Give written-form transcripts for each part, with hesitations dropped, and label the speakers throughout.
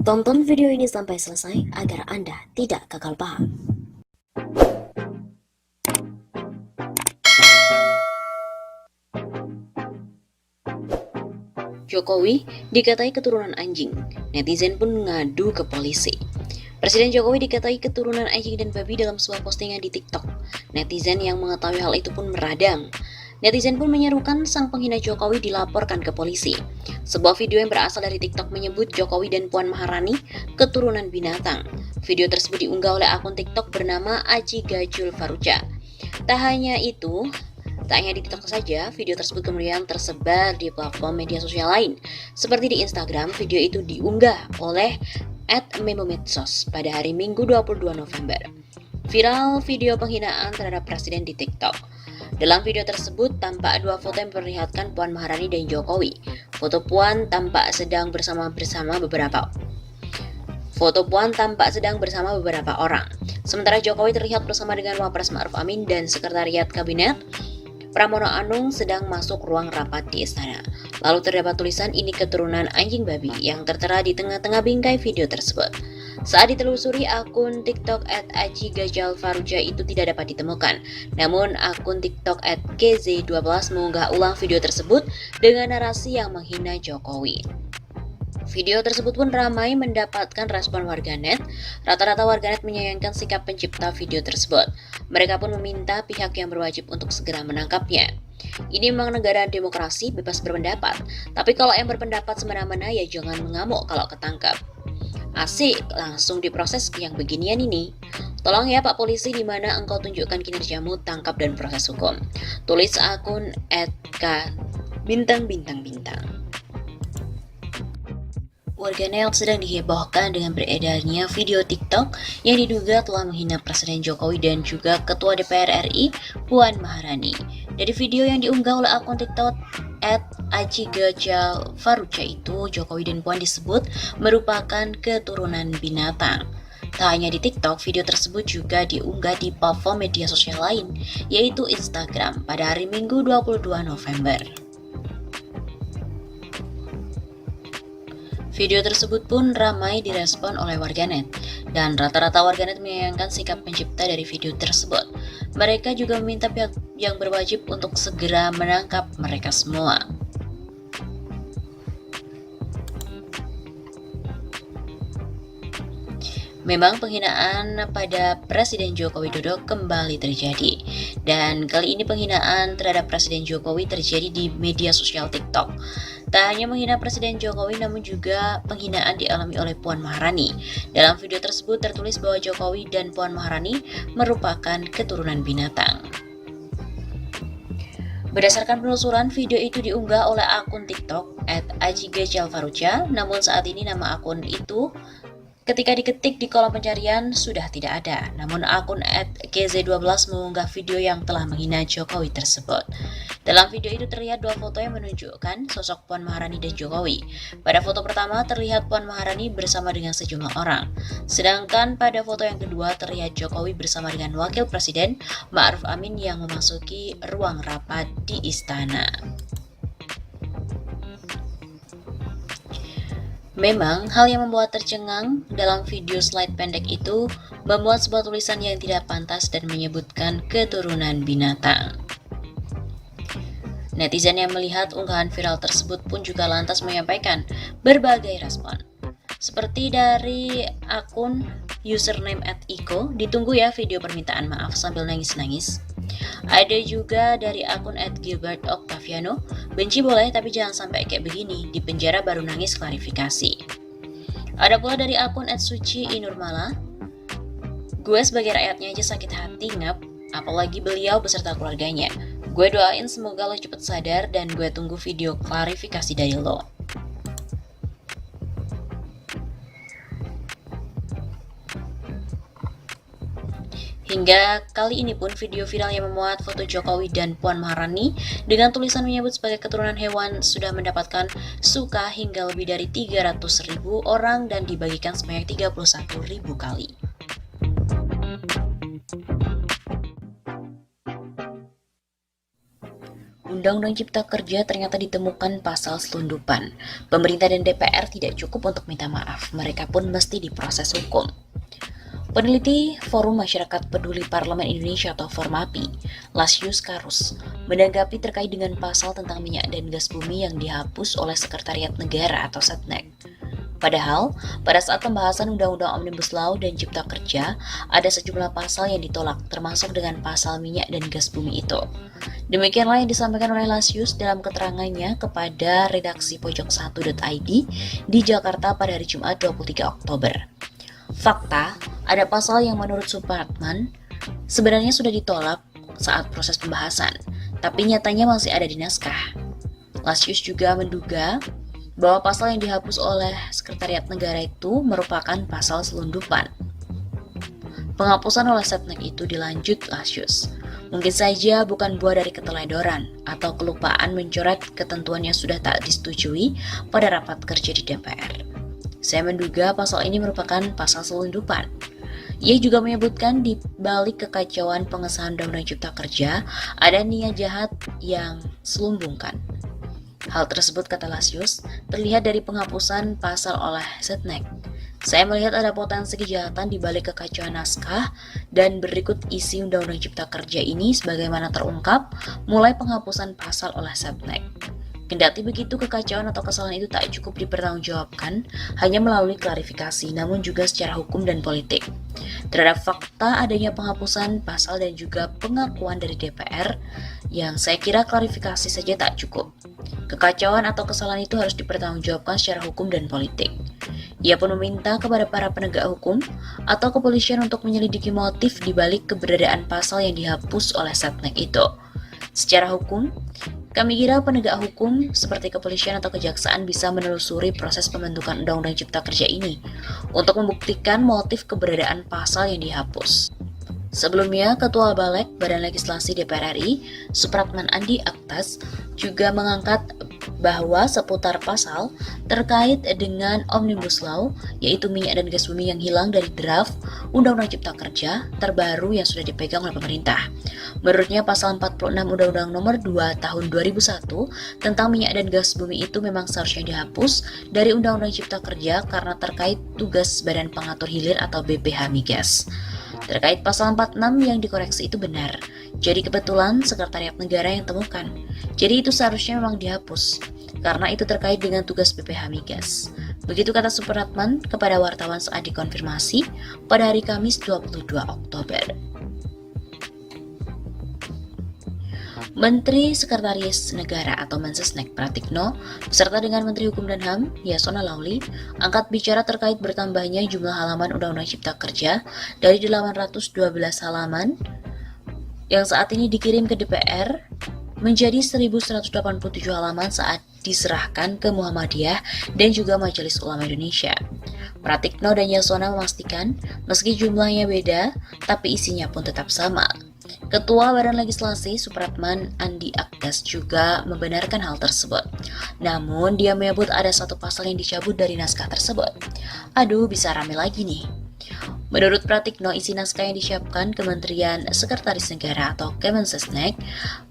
Speaker 1: Tonton video ini sampai selesai agar Anda tidak gagal paham. Jokowi dikatai keturunan anjing, netizen pun ngadu ke polisi. Presiden Jokowi dikatai keturunan anjing dan babi dalam sebuah postingan di TikTok. Netizen yang mengetahui hal itu pun meradang. Netizen pun menyerukan sang penghina Jokowi dilaporkan ke polisi. Sebuah video yang berasal dari TikTok menyebut Jokowi dan Puan Maharani keturunan binatang. Video tersebut diunggah oleh akun TikTok bernama Aji Gajul Faruja. Tak hanya di TikTok saja, video tersebut kemudian tersebar di platform media sosial lain. Seperti di Instagram, video itu diunggah oleh @memomedsos pada hari Minggu 22 November. Viral video penghinaan terhadap presiden di TikTok. Dalam video tersebut tampak dua foto yang memperlihatkan Puan Maharani dan Jokowi. Foto Puan tampak sedang bersama beberapa orang. Sementara Jokowi terlihat bersama dengan Wapres Ma'ruf Amin dan Sekretariat Kabinet Pramono Anung sedang masuk ruang rapat di istana. Lalu terdapat tulisan "Ini keturunan anjing babi" yang tertera di tengah-tengah bingkai video tersebut. Saat ditelusuri, akun TikTok @ajigajulfaruja itu tidak dapat ditemukan. Namun akun TikTok @kz12 mengunggah ulang video tersebut dengan narasi yang menghina Jokowi. Video tersebut pun ramai mendapatkan respon warganet. Rata-rata warganet menyayangkan sikap pencipta video tersebut. Mereka pun meminta pihak yang berwajib untuk segera menangkapnya. Ini memang negara demokrasi, bebas berpendapat. Tapi kalau yang berpendapat semena-mena ya jangan mengamuk kalau ketangkap. Asik, langsung diproses yang beginian ini. Tolong ya Pak Polisi, di mana engkau tunjukkan kinerjamu, tangkap dan proses hukum. Tulis akun @k_bintang. Warganet sedang dihebohkan dengan beredarnya video TikTok yang diduga telah menghina Presiden Jokowi dan juga Ketua DPR RI Puan Maharani. Dari video yang diunggah oleh akun TikTok @ajigajulfaruja itu, Jokowi dan Puan disebut merupakan keturunan binatang. Tak hanya di TikTok, video tersebut juga diunggah di platform media sosial lain, yaitu Instagram pada hari Minggu 22 November. Video tersebut pun ramai direspon oleh warganet, dan rata-rata warganet menyayangkan sikap pencipta dari video tersebut. Mereka juga meminta pihak yang berwajib untuk segera menangkap mereka semua. Memang penghinaan pada Presiden Joko Widodo kembali terjadi, dan kali ini penghinaan terhadap Presiden Jokowi terjadi di media sosial TikTok. Tak hanya menghina Presiden Jokowi, namun juga penghinaan dialami oleh Puan Maharani. Dalam video tersebut tertulis bahwa Jokowi dan Puan Maharani merupakan keturunan binatang. Berdasarkan penelusuran, video itu diunggah oleh akun TikTok @ajigajulfaruja, namun saat ini nama akun itu ketika diketik di kolom pencarian sudah tidak ada. Namun akun @kz12 mengunggah video yang telah menghina Jokowi tersebut. Dalam video itu terlihat dua foto yang menunjukkan sosok Puan Maharani dan Jokowi. Pada foto pertama terlihat Puan Maharani bersama dengan sejumlah orang. Sedangkan pada foto yang kedua terlihat Jokowi bersama dengan Wakil Presiden Ma'ruf Amin yang memasuki ruang rapat di istana. Memang, hal yang membuat tercengang dalam video slide pendek itu memuat sebuah tulisan yang tidak pantas dan menyebutkan keturunan binatang. Netizen yang melihat unggahan viral tersebut pun juga lantas menyampaikan berbagai respon. Seperti dari akun username @iko, ditunggu ya video permintaan maaf sambil nangis-nangis. Ada juga dari akun @gilbert_octaviano, benci boleh tapi jangan sampai kayak begini, di penjara baru nangis klarifikasi. Ada pula dari akun @suci_inurmala, gue sebagai rakyatnya aja sakit hati ngap, apalagi beliau beserta keluarganya. Gue doain semoga lo cepet sadar dan gue tunggu video klarifikasi dari lo. Hingga kali ini pun video viral yang memuat foto Jokowi dan Puan Maharani dengan tulisan menyebut sebagai keturunan hewan sudah mendapatkan suka hingga lebih dari 300.000 orang dan dibagikan sebanyak 31.000 kali. Undang-Undang Cipta Kerja ternyata ditemukan pasal selundupan. Pemerintah dan DPR tidak cukup untuk minta maaf, mereka pun mesti diproses hukum. Peneliti Forum Masyarakat Peduli Parlemen Indonesia atau Formapi, Lasius Karus, menanggapi terkait dengan pasal tentang minyak dan gas bumi yang dihapus oleh Sekretariat Negara atau Setnek. Padahal, pada saat pembahasan Undang-Undang Omnibus Law dan Cipta Kerja, ada sejumlah pasal yang ditolak, termasuk dengan pasal minyak dan gas bumi itu. Demikianlah yang disampaikan oleh Lasius dalam keterangannya kepada redaksi pojok1.id di Jakarta pada hari Jumat 23 Oktober. Fakta, ada pasal yang menurut Supratman sebenarnya sudah ditolak saat proses pembahasan, tapi nyatanya masih ada di naskah. Lasius juga menduga bahwa pasal yang dihapus oleh Sekretariat Negara itu merupakan pasal selundupan. Penghapusan oleh Setnek itu dilanjut Lasius. Mungkin saja bukan buah dari keteledoran atau kelupaan mencoret ketentuan yang sudah tak disetujui pada rapat kerja di DPR. Saya menduga pasal ini merupakan pasal selundupan. Ia juga menyebutkan di balik kekacauan pengesahan Undang-Undang Cipta Kerja, ada niat jahat yang selumbungkan. Hal tersebut, kata Lasius, terlihat dari penghapusan pasal oleh Setnek. Saya melihat ada potensi kejahatan di balik kekacauan naskah dan berikut isi Undang-Undang Cipta Kerja ini sebagaimana terungkap mulai penghapusan pasal oleh Setnek. Kendati begitu, kekacauan atau kesalahan itu tak cukup dipertanggungjawabkan hanya melalui klarifikasi, namun juga secara hukum dan politik. Terhadap fakta adanya penghapusan pasal dan juga pengakuan dari DPR, yang saya kira klarifikasi saja tak cukup. Kekacauan atau kesalahan itu harus dipertanggungjawabkan secara hukum dan politik. Ia pun meminta kepada para penegak hukum atau kepolisian untuk menyelidiki motif di balik keberadaan pasal yang dihapus oleh Setnek itu. Secara hukum, kami kira penegak hukum seperti kepolisian atau kejaksaan bisa menelusuri proses pembentukan Undang-Undang Cipta Kerja ini untuk membuktikan motif keberadaan pasal yang dihapus. Sebelumnya, Ketua Balek Badan Legislasi DPR RI, Supratman Andi Aktas, juga mengangkat bahwa seputar pasal terkait dengan Omnibus Law, yaitu minyak dan gas bumi yang hilang dari draft Undang-Undang Cipta Kerja terbaru yang sudah dipegang oleh pemerintah. Menurutnya, pasal 46 Undang-Undang Nomor 2 Tahun 2001 tentang minyak dan gas bumi itu memang seharusnya dihapus dari Undang-Undang Cipta Kerja karena terkait tugas Badan Pengatur Hilir atau BPH Migas. Terkait pasal 46 yang dikoreksi itu benar. Jadi kebetulan Sekretariat Negara yang temukan. Jadi itu seharusnya memang dihapus karena itu terkait dengan tugas BPH Migas. Begitu kata Supratman kepada wartawan saat dikonfirmasi pada hari Kamis 22 Oktober. Menteri Sekretaris Negara atau Mensesnek Pratikno beserta dengan Menteri Hukum dan HAM Yasona Lauli angkat bicara terkait bertambahnya jumlah halaman Undang-Undang Cipta Kerja dari 812 halaman yang saat ini dikirim ke DPR menjadi 1187 halaman saat diserahkan ke Muhammadiyah dan juga Majelis Ulama Indonesia. Pratikno dan Yasona memastikan meski jumlahnya beda, tapi isinya pun tetap sama. Ketua Badan Legislasi Supratman Andi Aktas juga membenarkan hal tersebut. Namun dia menyebut ada satu pasal yang dicabut dari naskah tersebut. Aduh, bisa rame lagi nih. Menurut Pratikno, isi naskah yang disiapkan Kementerian Sekretaris Negara atau Kemensesnek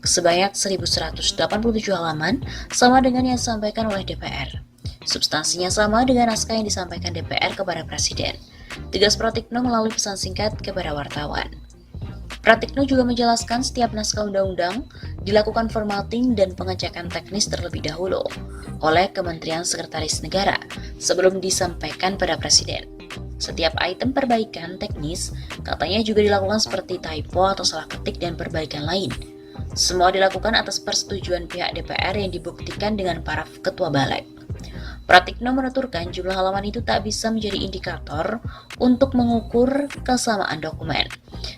Speaker 1: sebanyak 1187 halaman sama dengan yang disampaikan oleh DPR. Substansinya sama dengan naskah yang disampaikan DPR kepada Presiden. Tegas Pratikno melalui pesan singkat kepada wartawan. Pratikno juga menjelaskan setiap naskah undang-undang dilakukan formatting dan pengecekan teknis terlebih dahulu oleh Kementerian Sekretaris Negara sebelum disampaikan pada Presiden. Setiap item perbaikan teknis katanya juga dilakukan seperti typo atau salah ketik dan perbaikan lain. Semua dilakukan atas persetujuan pihak DPR yang dibuktikan dengan para ketua balik. Pratikno menuturkan jumlah halaman itu tak bisa menjadi indikator untuk mengukur kesamaan dokumen.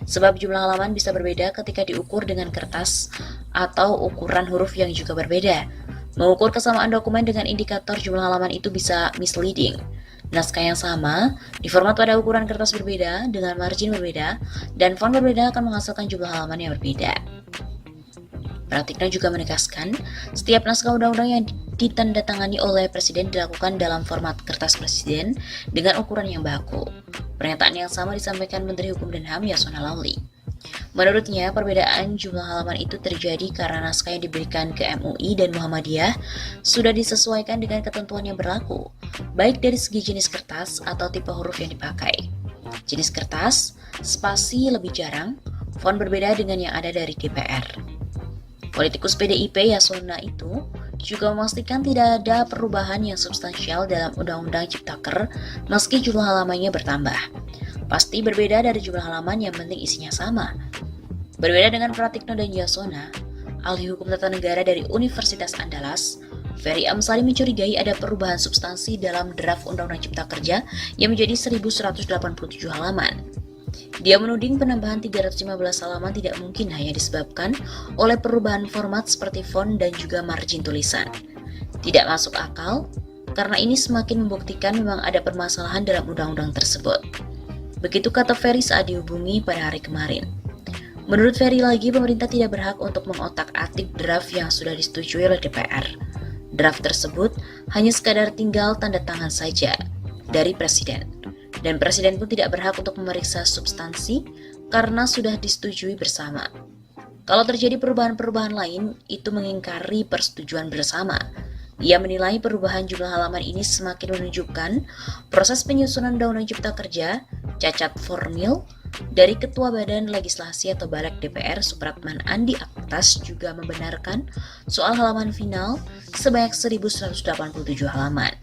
Speaker 1: Sebab jumlah halaman bisa berbeda ketika diukur dengan kertas atau ukuran huruf yang juga berbeda. Mengukur kesamaan dokumen dengan indikator jumlah halaman itu bisa misleading. Naskah yang sama, diformat pada ukuran kertas berbeda, dengan margin berbeda, dan font berbeda akan menghasilkan jumlah halaman yang berbeda. Pratikno juga menegaskan, setiap naskah undang-undang yang ditandatangani oleh Presiden dilakukan dalam format kertas Presiden dengan ukuran yang baku. Pernyataan yang sama disampaikan Menteri Hukum dan HAM Yasona Lauli. Menurutnya, perbedaan jumlah halaman itu terjadi karena naskah yang diberikan ke MUI dan Muhammadiyah sudah disesuaikan dengan ketentuan yang berlaku, baik dari segi jenis kertas atau tipe huruf yang dipakai. Jenis kertas, spasi lebih jarang, font berbeda dengan yang ada dari DPR. Politikus PDIP Yasona itu juga memastikan tidak ada perubahan yang substansial dalam Undang-Undang Ciptaker meski jumlah halamannya bertambah. Pasti berbeda dari jumlah halaman, yang penting isinya sama. Berbeda dengan Pratikno dan Yasona, ahli hukum tata negara dari Universitas Andalas, Ferry Amsari mencurigai ada perubahan substansi dalam draft Undang-Undang Cipta Kerja yang menjadi 1187 halaman. Dia menuding penambahan 315 halaman tidak mungkin hanya disebabkan oleh perubahan format seperti font dan juga margin tulisan. Tidak masuk akal, karena ini semakin membuktikan memang ada permasalahan dalam undang-undang tersebut. Begitu kata Ferry saat dihubungi pada hari kemarin. Menurut Ferry lagi, pemerintah tidak berhak untuk mengotak-atik draft yang sudah disetujui oleh DPR. Draft tersebut hanya sekadar tinggal tanda tangan saja dari Presiden. Dan Presiden pun tidak berhak untuk memeriksa substansi karena sudah disetujui bersama. Kalau terjadi perubahan-perubahan lain, itu mengingkari persetujuan bersama. Ia menilai perubahan jumlah halaman ini semakin menunjukkan proses penyusunan Undang-Undang Cipta Kerja cacat formil dari Ketua Badan Legislasi atau Balek DPR Supratman Andi Aktas juga membenarkan soal halaman final sebanyak 1187 halaman.